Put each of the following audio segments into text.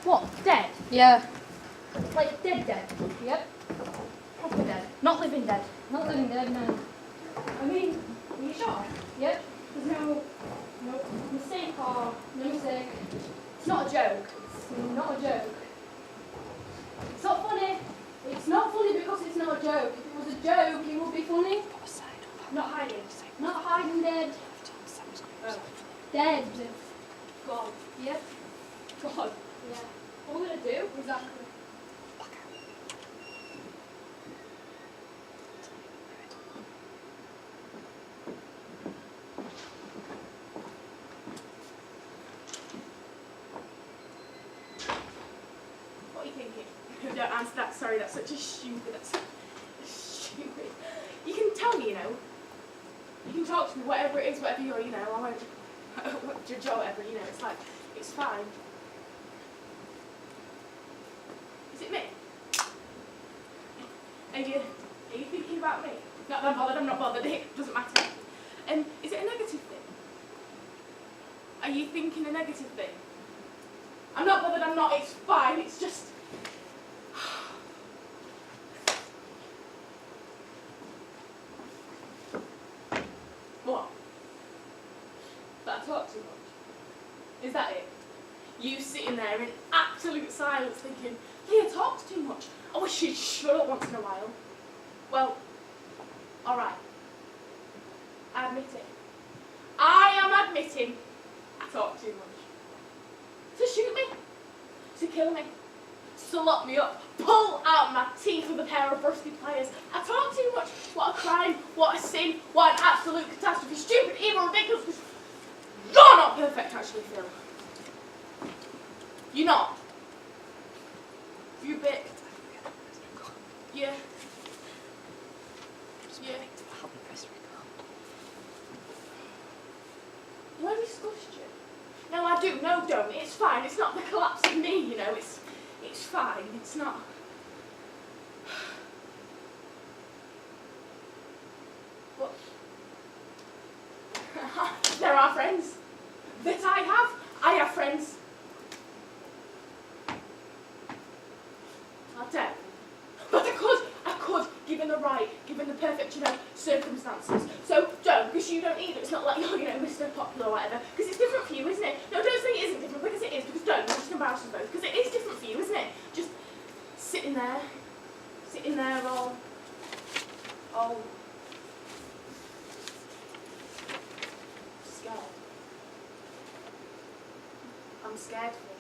What? Dead? Yeah. Like dead? Yep. Proper dead. Not living dead. Not living dead, no. I mean, are you sure? Yep. There's no mistake or No mistake. it's not a joke. It's not a joke. It's not funny. It's not funny because it's not a joke. If it was a joke, it would be funny. Not hiding. Not hiding dead. Oh. Dead. God. Yep. God. Yeah. What are we gonna do? Exactly. What are you thinking? Don't answer that. Sorry, that's such a stupid. That's stupid. You can tell me, you know. You can talk to me, whatever it is, whatever you're, you know. I won't judge or whatever, you know. It's like, it's fine. Is it me? Are you thinking about me? Not that I'm bothered. I'm not bothered. It doesn't matter. Is it a negative thing? Are you thinking a negative thing? I'm not bothered. I'm not. It's fine. It's just. What? That I talk too much? Is that it? You sitting there in absolute silence thinking, Leah talks too much. I wish she'd shut up once in a while. Well, alright. I admit it. I am admitting I talk too much. To shoot me. To kill me. To lock me up. Pull out my teeth with a pair of rusty pliers. I talk too much. What a crime. What a sin. What an absolute catastrophe. Stupid, evil, ridiculous. You're not perfect, actually, Phil. You're not. You're a bit. Yeah. Yeah. Do I disgust you? No, I do. No, don't. It's fine. It's not the collapse of me, you know. It's fine. It's not. But there are friends that I have. I have friends. I don't. But I could, given the right, given the perfect, you know, circumstances. So don't, because you don't either. It's not like you're, you know, Mr. Popular or whatever. Because it's different for you, isn't it? No, don't say it isn't different, because it is. Because don't, you're just embarrassed us both. Because it is different for you, isn't it? Just sitting there all scared. I'm scared for you.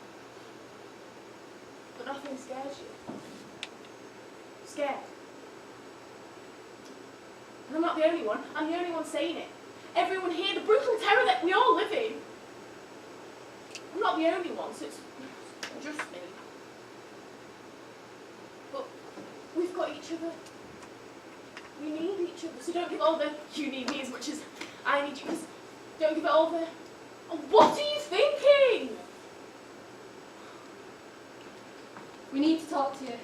But nothing scares you. Scared. And I'm not the only one. I'm the only one saying it. Everyone here, the brutal terror that we all live in. I'm not the only one, so it's just me. But we've got each other. We need each other. So don't give all the you need me as much as I need you. Because don't give it all the what are you thinking? We need to talk to you.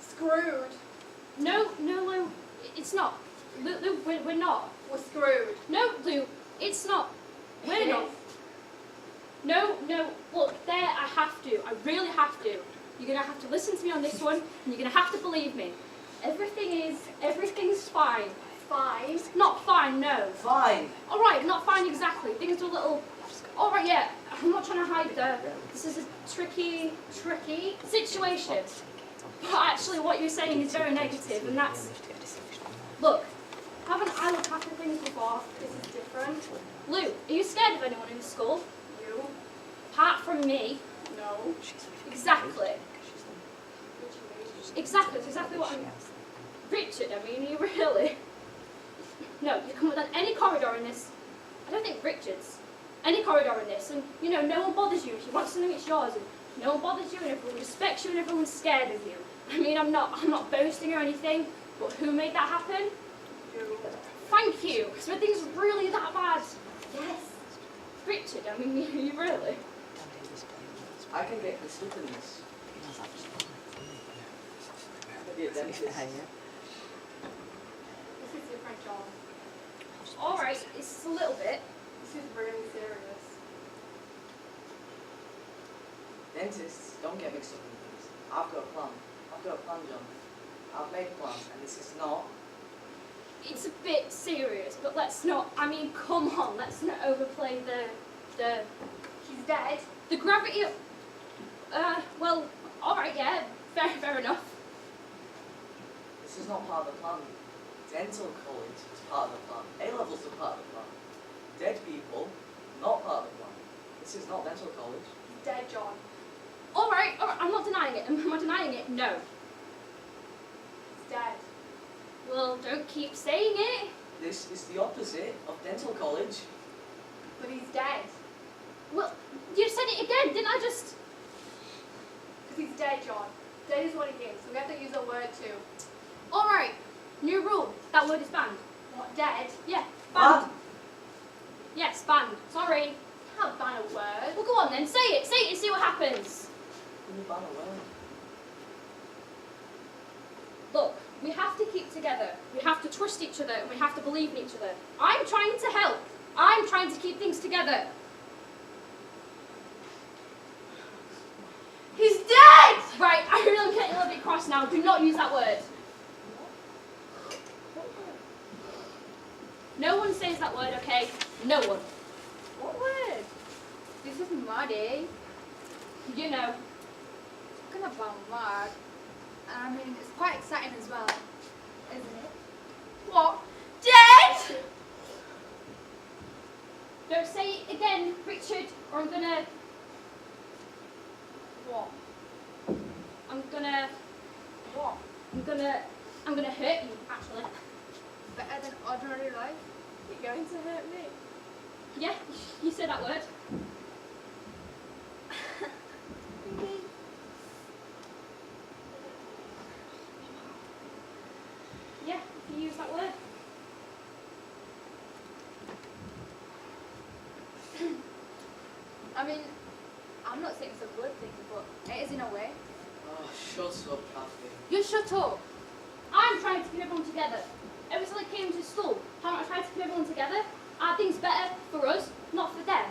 Screwed. No, Lou, it's not. Lou, we're not. We're screwed. No, Lou, it's not. We're not. No, look, there, I have to. I really have to. You're going to have to listen to me on this one, and you're going to have to believe me. Everything's fine. Fine. Not fine, no. Fine. All right, not fine exactly. Things are a little... All right, yeah, I'm not trying to hide this is a tricky situation. But actually what you're saying is very negative, and that's... Look, haven't I looked after things before? This is different. Lou, are you scared of anyone in the school? You? Apart from me? No. Exactly. Exactly, it's exactly what I mean. Richard, I mean, are you really? No, you come within any corridor in this. I don't think Richard's. Any corridor in this, and you know, no one bothers you. If you want something, it's yours, and no one bothers you, and everyone respects you, and everyone's scared of you. I mean, I'm not boasting or anything, but who made that happen? You. Thank you. So are things really that bad? Yes. Richard, I mean, you really? I can get mixed up in this. I'll be a dentist. This is different, John. Alright, it's a little bit. This is really serious. Dentists don't get mixed up in things. I've got a plan. I've got a plan, John. I've made plans, and this is not. It's a bit serious, but let's not, I mean, come on, let's not overplay the He's dead. the gravity of, well, alright, yeah, fair enough. This is not part of the plan. Dental college is part of the plan. A-levels are part of the plan. Dead people, not part of the plan. This is not dental college. He's dead, John. Alright, I'm not denying it. Am I denying it? No. He's dead. Well, don't keep saying it. This is the opposite of dental college. But he's dead. Well, you said it again, didn't I just... Because he's dead, John. Dead is what he is. So we have to use a word too. Alright, new rule. That word is banned. What, dead? Yeah, banned. Yes, banned. Sorry. Can't ban a word. Well, go on then, say it and see what happens. Can you ban a word? Look, we have to keep together. We have to trust each other and we have to believe in each other. I'm trying to help. I'm trying to keep things together. He's dead! Right, I really am getting a little bit cross now. Do not use that word. No one says that word, okay? No one. What word? This is muddy. You know. Talking about mud. I mean, it's quite exciting as well, isn't it? What? Dead? Don't say it again, Richard, or I'm gonna... What? I'm gonna... What? I'm gonna hurt you, actually. Better than ordinary life? You're going to hurt me. Yeah, you said that word. Yeah, if you use that word. I mean, I'm not saying it's a good thing, but it is in a way. Oh, shut up, Kathy. You shut up. I'm trying to keep everyone together. Ever since I came to school, haven't I tried to keep everyone together? Are things better for us, not for them?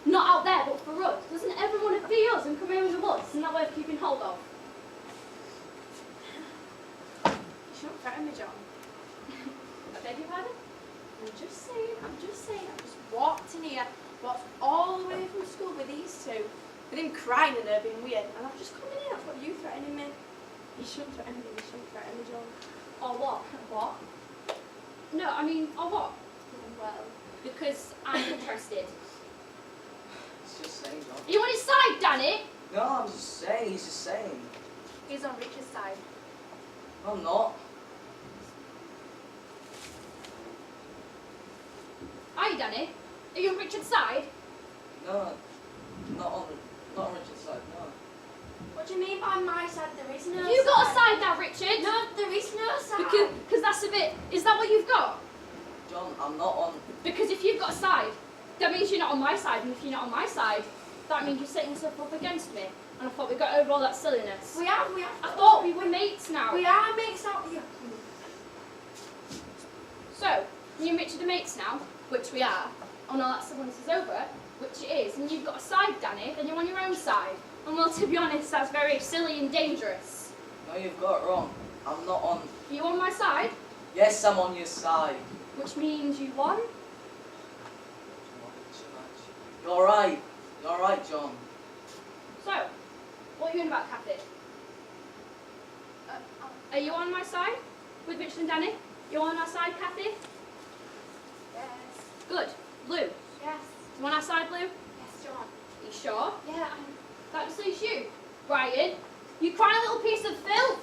Not out there, but for us. Doesn't everyone want to be us and come here with us? Isn't that worth keeping hold of? You shouldn't threaten me, John. I beg your pardon? I'm just saying. I just walked in here, walked all the way from school with these two, with him crying and her being weird, and I've just come in here. That's what you threatening me. You shouldn't threaten me. You shouldn't threaten me, John. Or what? What? No, I mean, or what? Well, Because I'm interested. He's just saying, John. Are you on his side, Danny? No, I'm just saying, he's just saying. he's on Richard's side. No, I'm not. Are you, Danny? Are you on Richard's side? No, not on Richard's side, no. What do you mean by my side? There is no You got a side now, Richard? No, there is no side. Because that's a bit... Is that what you've got? John, I'm not on. Because if you've got a side, that means you're not on my side. And if you're not on my side, that means you're setting yourself up against me. And I thought we got over all that silliness. We have. I thought we were mates now. We are mates out here. So, me and Richard are mates now, which we are. And all that silliness is over, which it is. And you've got a side, Danny, then you're on your own side. And well, to be honest, that's very silly and dangerous. No, you've got it wrong. I'm not on. Are you on my side? Yes, I'm on your side. Which means you won? You're right. You're right, John. So, what are you in about, Kathy? Are you on my side with Richard and Danny? You on our side, Kathy? Yes. Good. Lou, Yes. you on our side, Lou? Yes, John. Are you sure? Yeah. That just leaves you. Brian, you crying little piece of filth.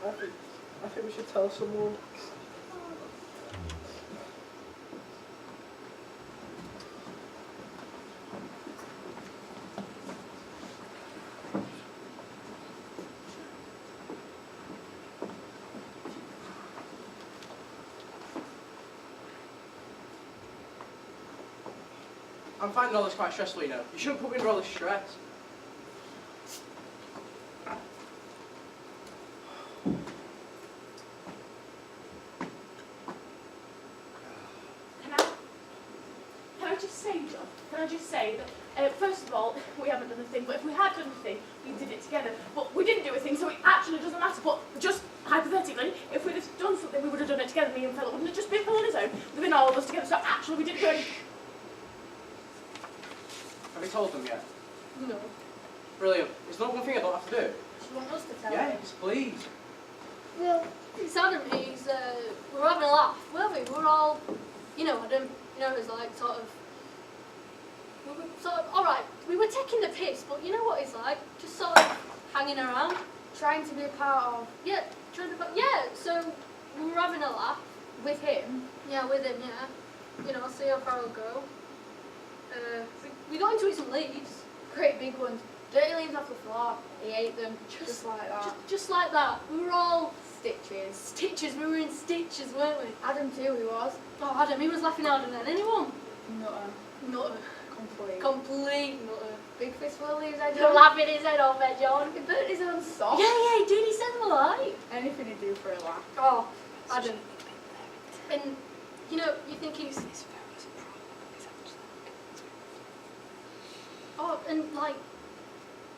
I think we should tell someone. I'm finding all this quite stressful, you know. You shouldn't put me under all this stress. Can I just say, John? Can I just say that first of all, we haven't done a thing, but if we had done a thing, we did it together. But we didn't do a thing, so it actually doesn't matter. But just hypothetically, if we'd have done something, we would have done it together. Me and Philip wouldn't have just been Phil on his own. We've been all of us together. So actually, we didn't do anything. Have you told them yet? No. Brilliant. Is there one thing I don't have to do? Do you want us to tell him? Yes, please. Well, it's Adam. We're having a laugh, weren't we? We're all, Adam, it was like we were sort of, alright, we were taking the piss, but you know what it's like? Just sort of hanging around. Trying to be a part of. Yeah, so we were having a laugh. With him. Yeah, with him, yeah. See how far it'll go. We got into it some leaves. Great big ones. Dirty leaves off the floor. He ate them. Just like that. Just like that. We were all Stitches. stitches. We were in stitches, weren't we? Adam too, he was. Oh, Adam, he was laughing harder than anyone. Nutter. Nutter. Complete. Complete nutter. Big fistful of leaves, I You're do. laughing his head off there, John. He burnt his own sock. Yeah, he did. He set them alight. Anything he'd do for a laugh. Oh, Adam. And, you're thinking... Oh, and,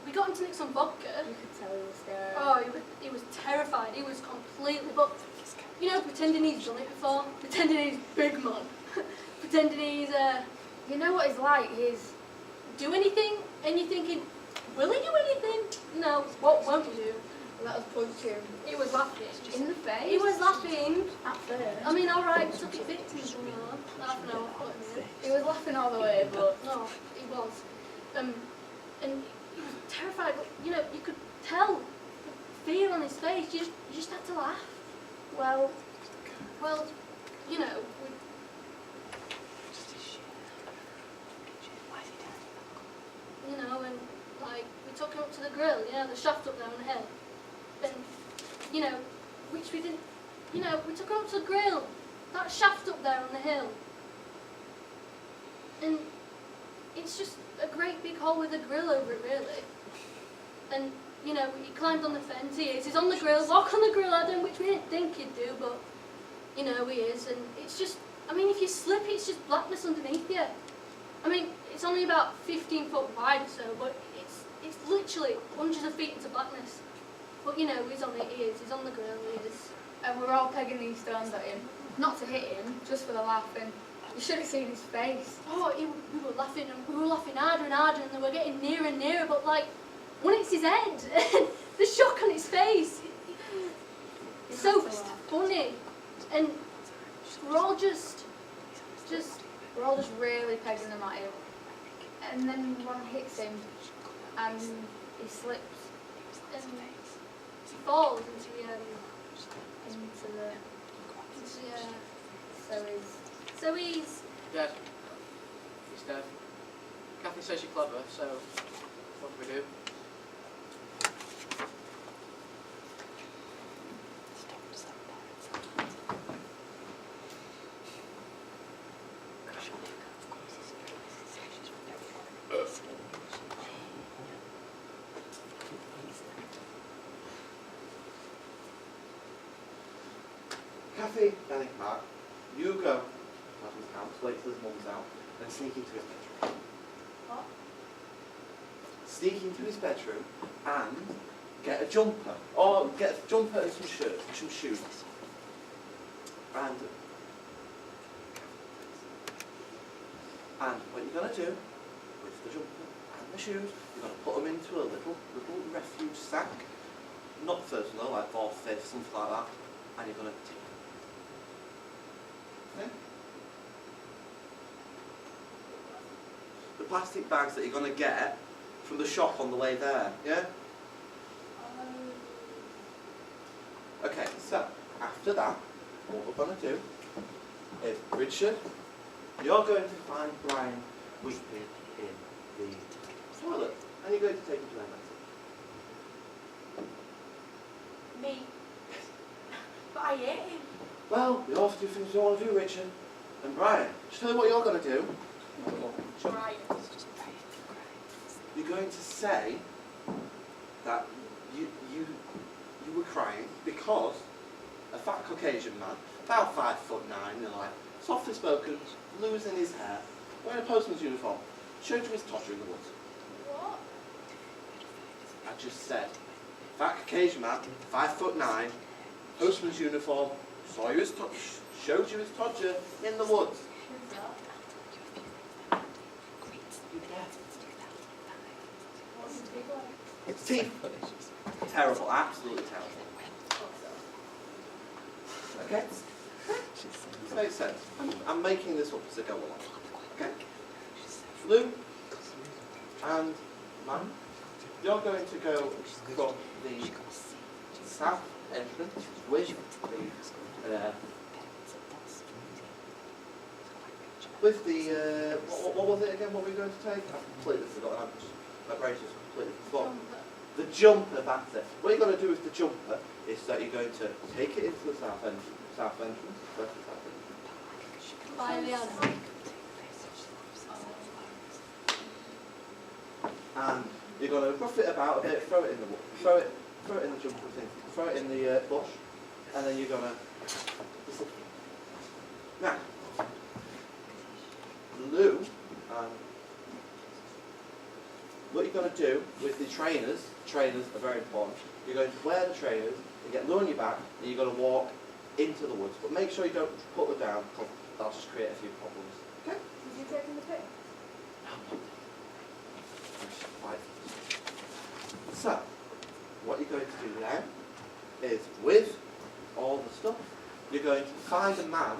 we got him to mix some vodka. You could tell he was scared. Oh, he was terrified. He was completely... But, pretending he's done it before. Pretending he's big man. Pretending he's, You know what he's like? He's... do anything, and you're thinking, will he do anything? No, what won't he do? Let us punch him. He was laughing. In the face. He was laughing. At first. I mean, alright, took it victims from half an hour, 40 minutes. He was laughing all the way, but... No, he was. And he was terrified, but, you could tell the fear on his face. You just had to laugh. Well... We, and we took him up to the grill, the shaft up there on the hill. And, which we didn't, we took him up to the grill, that shaft up there on the hill. And it's just a great big hole with a grill over it, really. And, he climbed on the fence, he's on the grill, walk on the grill, Adam, which we didn't think he'd do, but, he is. And it's just, if you slip, it's just blackness underneath you. It's only about 15 foot wide or so, but it's literally hundreds of feet into blackness. But he's on it, he's on the grill, he is. And we're all pegging these stones at him. Not to hit him, just for the laugh, and you should have seen his face. Oh, we were laughing, and we were laughing harder and harder, and they were getting nearer and nearer, but when it's his head, the shock on his face, it's so funny. And we're all just We're all just really pegging them at him. And then one hits him, and he slips. and he falls into the so he's Dead. He's dead. Kathy says you're clever, so what do we do? Kathy, Benny, Mark, you go to Adam's house, wait till his mum's out, and sneak into his bedroom. What? Sneak into his bedroom and get a jumper, or get a jumper and some shirts, some shoes. And what you're going to do with the jumper and the shoes, you're going to put them into a little refuge sack, not personal, like 4 5, something like that, and you're going to take them. Okay? The plastic bags that you're going to get from the shop on the way there, yeah? Okay, so after that, what we're going to do is, Richard, you're going to find Brian weeping in the toilet, and you're going to take him to Emmet. Me. But I ate him. Well, you have to do things you want to do, Richard. And Brian, just tell you what you're going to do. Jump. Right. You're going to say that you were crying because a fat Caucasian man, about 5'9", like softly spoken, losing his hair, wearing a postman's uniform, showed you his totter in the woods. What? I just said, fat Caucasian man, 5'9", postman's uniform, saw you his showed you his totter in the woods. Who's that? You're dead. What's his big like? It's teeth. Terrible, absolutely terrible. Okay? This makes sense. I'm making this up as I go along. Okay? Lou and Man, you're going to go from the south entrance with the what was it again? What were we going to take? I've completely forgotten. My brain's just completely forgotten. The jumper, that's it. What you're going to do with the jumper is that you're going to take it into the south entrance. Where's the south entrance? By the other. And you're going to rough it about a bit, throw it in the throw it in the jumper thing, throw it in the bush, and then you're going to. Now, Lou, what you're going to do with the trainers are very important. You're going to wear the trainers and get Lou on your back, and you're going to walk into the woods. But make sure you don't put them down, because that'll just create a few problems. Okay? Is he taking the pic? Right. So, what you're going to do now is, with all the stuff, you're going to find a man.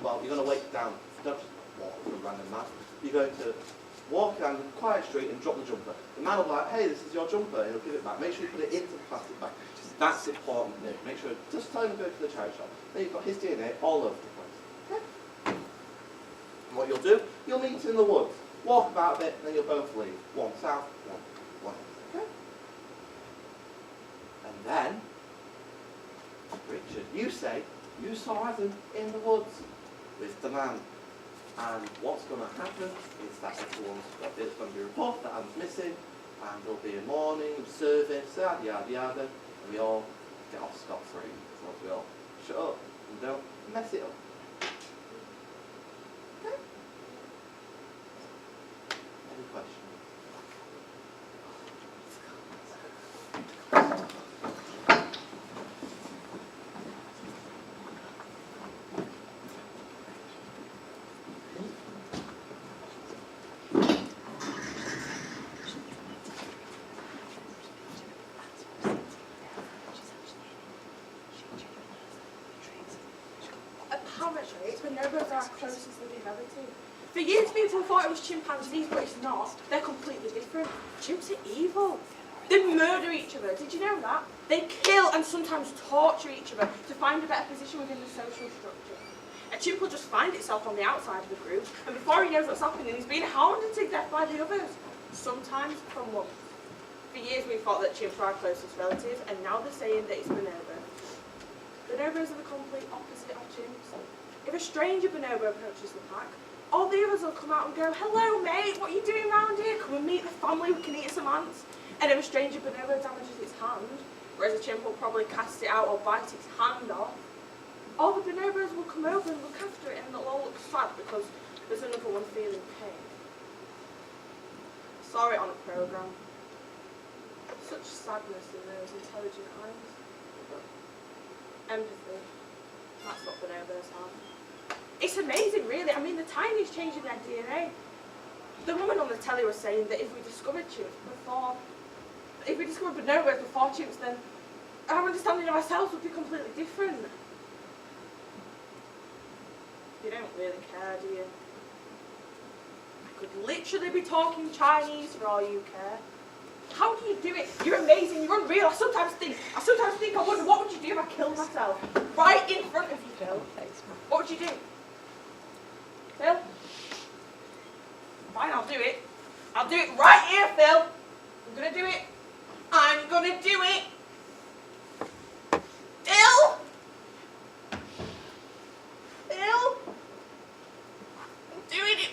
Well, you're going to wait down. Don't just walk with a random man. You're going to walk down the quiet street and drop the jumper. The man will be like, hey, this is your jumper, and he'll give it back. Make sure you put it into the plastic bag. That's important, Nick. Make sure, just tell him to go to the charity shop. Then you've got his DNA all over the place. Okay? And what you'll do, you'll meet in the woods. Walk about a bit, then you'll both leave. One south, one east. Okay? And then, Richard, you say you saw Adam in the woods with the man. And what's going to happen is that it's going to be reported that Adam's missing, and there'll be a mourning, service, yada yada yada, and we all get off scot-free. As long as we all shut up and don't mess it up. Okay? Any questions? Apparently, bonobos are our closest living relative. For years, people thought it was chimpanzees, but it's not. They're completely different. Chimps are evil. They murder each other. Did you know that? They kill and sometimes torture each other to find a better position within the social structure. A chimp will just find itself on the outside of the group, and before he knows what's happening, he's being hounded to death by the others, sometimes for months. For years, we thought that chimps were our closest relative, and now they're saying that it's bonobos. Bonobos are the complete opposite of chimps. If a stranger bonobo approaches the pack, all the others will come out and go, hello mate, what are you doing round here? Come and meet the family, we can eat some ants. And if a stranger bonobo damages its hand, whereas a chimp will probably cast it out or bite its hand off, all the bonobos will come over and look after it, and they'll all look sad because there's another one feeling pain. Saw it on a programme. Such sadness in those intelligent eyes. Empathy. That's what bonobos have. It's amazing, really. I mean, the tiniest change in their DNA. The woman on the telly was saying that if we discovered bonobos before chimps, then our understanding of ourselves would be completely different. You don't really care, do you? I could literally be talking Chinese for all you care. How do you do it? You're amazing, you're unreal. I sometimes think, I wonder, what would you do if I killed myself? Right in front of you, Phil. What would you do? Phil? Fine, I'll do it. I'll do it right here, Phil. I'm gonna do it. I'm gonna do it. Phil? Phil? I'm doing it.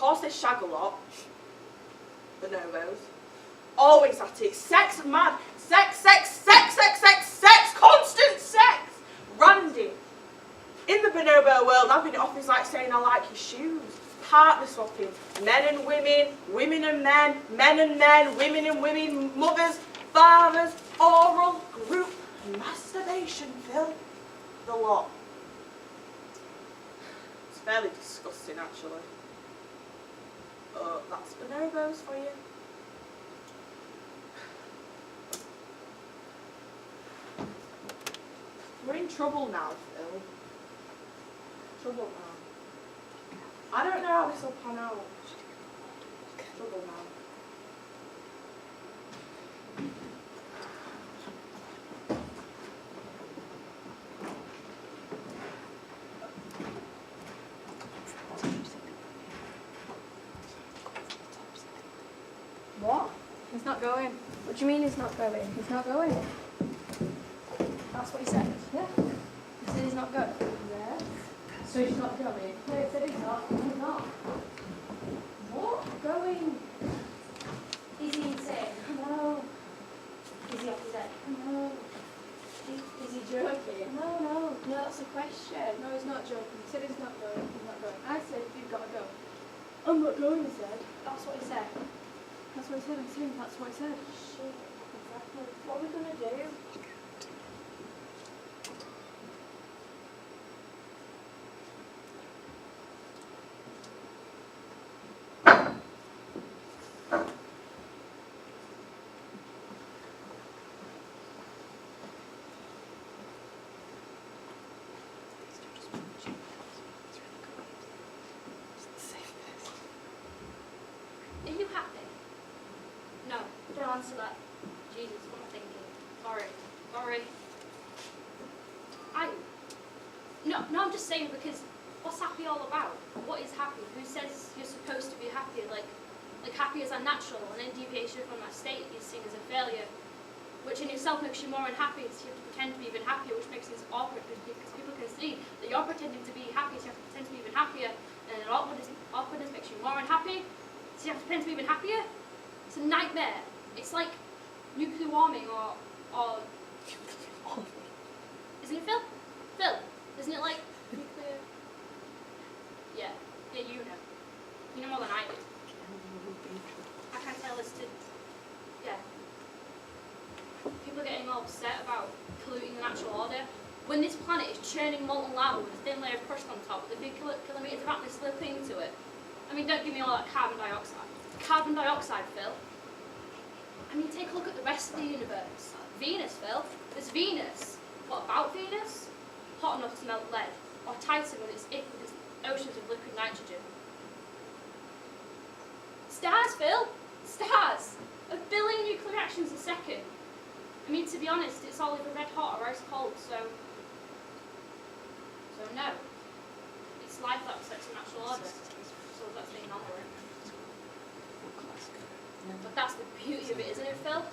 course they shag a lot. Bonobos. Always at it. Sex mad. Sex, sex, sex, sex, sex, sex. Constant sex. Randy. In the bonobo world, having it off is like saying I like your shoes. Partner swapping. Men and women, women and men, women and women, mothers, fathers, oral, group, masturbation, Phil. The lot. It's fairly disgusting, actually. That's bonobos for you. We're in trouble now, Phil. Trouble now. I don't know how this will pan out. Trouble now. What? He's not going. What do you mean he's not going? He's not going. That's what he said. Yeah. He said he's not going. Yes. So he's not going. No, he said he's not. He's not. What? Going? Is he insane? No. Is he off his head? No. Is he joking? No. No, that's a question. No, he's not joking. He said he's not going. He's not going. I said you've got to go. I'm not going, he said. That's what he said. That's what he said. I'm saying that's what he said. Shit, exactly. What are we going to do? Are you happy? No, don't answer that. Jesus, what am I thinking? Sorry. No, I'm just saying because what's happy all about? What is happy? Who says you're supposed to be happy? Like happy is unnatural, and any deviation from that state is seen as a failure, which in itself makes you more unhappy, so you have to pretend to be even happier, which makes things awkward because people can see that you're pretending to be happy, so you have to pretend to be even happier, and then awkwardness makes you more unhappy, so you have to pretend to be even happier. It's a nightmare. It's like nuclear warming or isn't it, Phil? Phil, isn't it like nuclear? Yeah, you know. You know more than I do. I can't tell this to, yeah. People are getting all upset about polluting the natural order. When this planet is churning molten lava with a thin layer of crust on top with a few kilometres of atmosphere clinging to it. I mean, don't give me all that carbon dioxide. Carbon dioxide, Phil. I mean, take a look at the rest of the universe. Venus, Phil. There's Venus. What about Venus? Hot enough to melt lead. Or Titan with its oceans of liquid nitrogen. Stars, Phil. Stars. 1 billion nuclear reactions a second. I mean, to be honest, it's all either red hot or ice cold, so no. It's life that upsets the natural order. So that's being honorary. But that's the beauty of it, isn't it, Phil?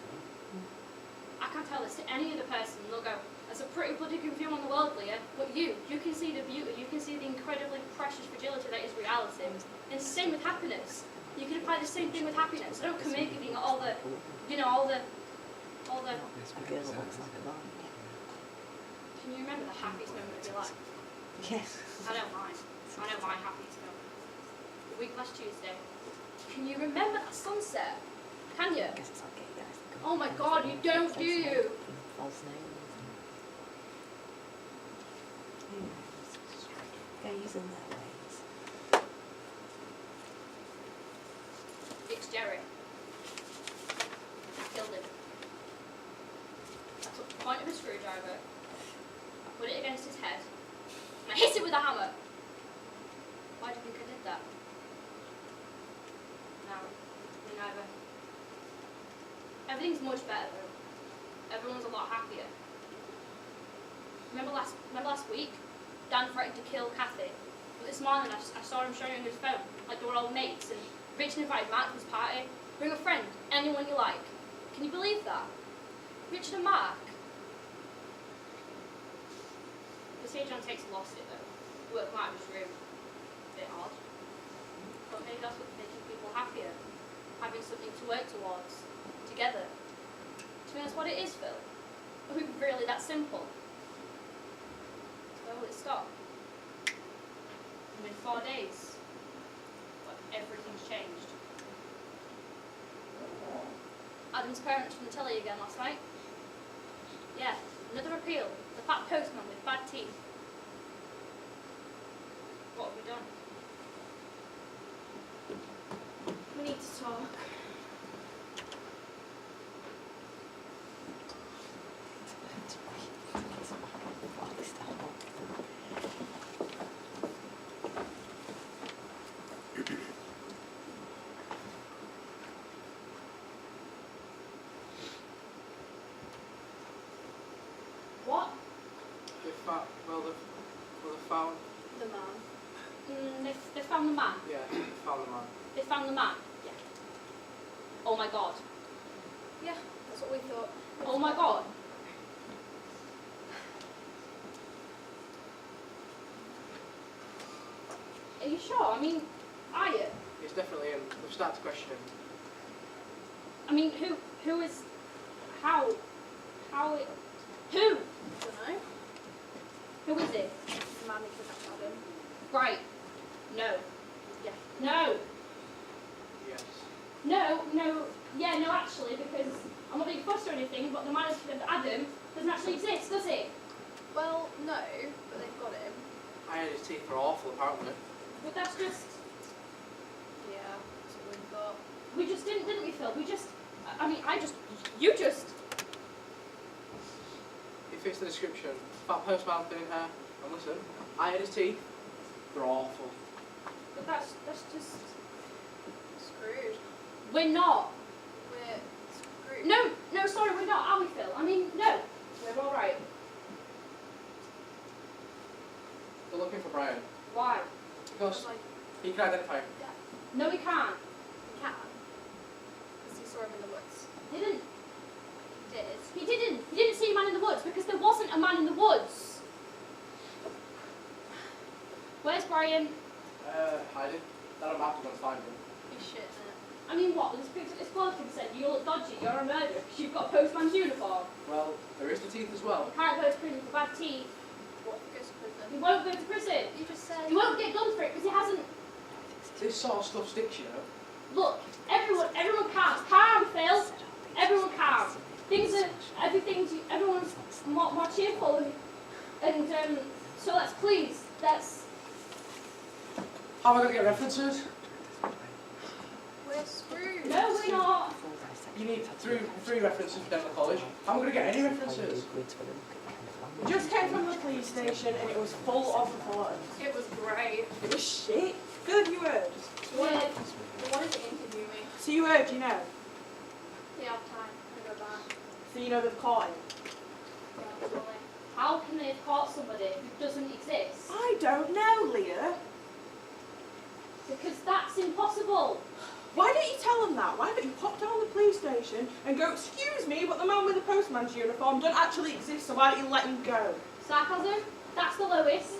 I can tell this to any other person, and they'll go, that's a pretty bloody good view on the world, Leah, but you can see the beauty, you can see the incredibly precious fragility that is reality. And it's the same with happiness. You can apply the same thing with happiness. I don't come here giving all the. Can you remember the happiest moment of your life? Yes. I don't mind. I know my happiest moment. The week last Tuesday. Can you remember that sunset? Can you? I guess it's okay, guys. Oh my God, you don't, do you? False names. Who knows? Gays and their ways. It's Jerry. I killed him. I took the point of a screwdriver, I put it against his head, and I hit it with a hammer. Why do you think I did that? No, me neither. Everything's much better though. Everyone's a lot happier. Remember last week? Dan threatened to kill Kathy. But this morning I saw him showing his phone, like they were all mates, and Richard invited Mark to his party. Bring a friend, anyone you like. Can you believe that? Richard and Mark. They say John takes a loss at it though. He worked him out of his room. A bit odd. But thought maybe that's what's making people happier. Having something to work towards, together. To me, that's what it is, Phil. Are we really that simple? Where will it stop? In 4 days, but everything's changed. Adam's parents from the telly again last night. Yeah, another appeal. The fat postman with bad teeth. What have we done? We need to talk. What? They found, The man. They found the man. yeah, they found the man. They found the man. Yeah. Oh my god. Yeah, that's what we thought. Oh my god. Are you sure? I mean, are you? It's definitely him. We've started to question him. I mean, who is, how, who? Dunno. Who is it? The man who kidnapped Adam. Right. No. Yeah. No. Yes. No, yeah, no, actually, because I'm not being fussed or anything, but the man who killed Adam doesn't actually exist, does it? Well, no, but they've got him. I heard his teeth are awful, apparently. But that's just, Yeah, that's what we thought. we just didn't we, Phil? We just, I mean, you just. He fits the description. Fat postman, thin hair. And listen, I heard his teeth. They're awful. But that's just, Screwed. we're not. We're screwed. No, sorry, we're not, are we, Phil? I mean, no, we're all right. They're looking for Brian. Why? Because Like, he can identify him. No, we can't. we can. Because he saw him in the woods. Didn't. He did. He didn't. He didn't see a man in the woods because there wasn't a man in the woods. Where's Brian? Hiding. That I'm after going to find him. He's shit, innit? I mean, what? This bloke said you look dodgy. You're a murderer because you've got a postman's uniform. Well, there is the teeth as well. You can't go to prison for bad teeth. What if he goes to prison? He won't go to prison. You just said. He won't get done for it because he hasn't. This sort of stuff sticks, you know. Look, everyone calm. Calm, Phil. Everyone calm. Everyone's more cheerful and so let's. How am I going to get references? We're screwed. No, we're not. You need three references for Denver College. How am I going to get any references? We just came from the police station and it was full of reporters. It was great. It was shit. Phil, have you heard? Yeah. They wanted to interview me. So you heard, you know? Yeah, time to go back. So you know they've caught him? Yeah, absolutely. How can they have caught somebody who doesn't exist? I don't know, Leah. Because that's impossible. Why don't you tell them that? Why don't you pop down the police station and go, excuse me, but the man with the postman's uniform doesn't actually exist, so why don't you let him go? Sarcasm? That's the lowest.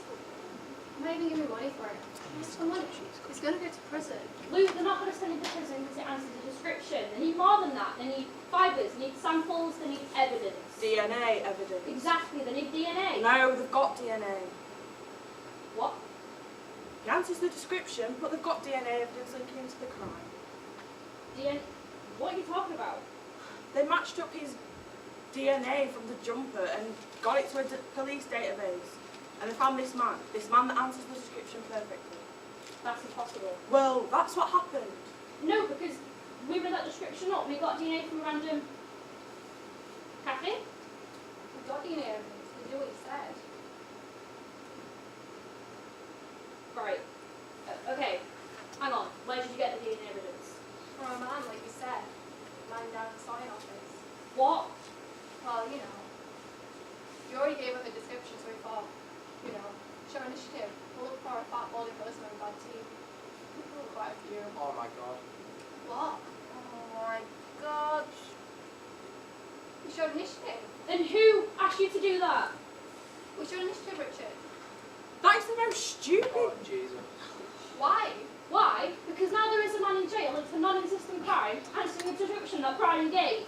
They might even give me money for it. What's the money? He's gonna go to prison. Luke, they're not going to send him to prison because it answers the description. They need more than that. They need fibres, they need samples, they need evidence. DNA evidence. Exactly, they need DNA. No, they've got DNA. What? He answers the description, but they've got DNA evidence linking him to the crime. DNA? What are you talking about? They matched up his DNA from the jumper and got it to a police database. And they found this man that answers the description perfectly. That's impossible. Well, that's what happened. No, because we read that description up. We got DNA from a random cafe. We got DNA evidence. We do what he said. Right. Okay. Hang on. Where did you get the DNA evidence? From a man, like you said. Lying down in the sign office. What? Well, you know. You already gave us a description, so we thought, you know, show initiative. We'll look for a fat, baldy person with bad teeth. Quite a few. Oh my god. What? Oh my god. You showed initiative. And who asked you to do that? We showed initiative, Richard. That is the most stupid. Oh Jesus. Why? Why? Because now there is a man in jail linked to non-existent crime, answering the description that Brian gave.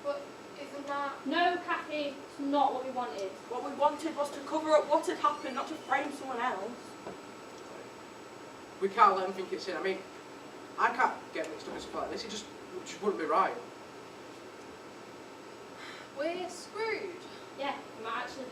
But isn't that... No, Kathy, it's not what we wanted. What we wanted was to cover up what had happened, not to frame someone else. We can't let him think it's in. I mean, I can't get mixed up in stuff like this. It just wouldn't be right. We're screwed. Yeah, it might actually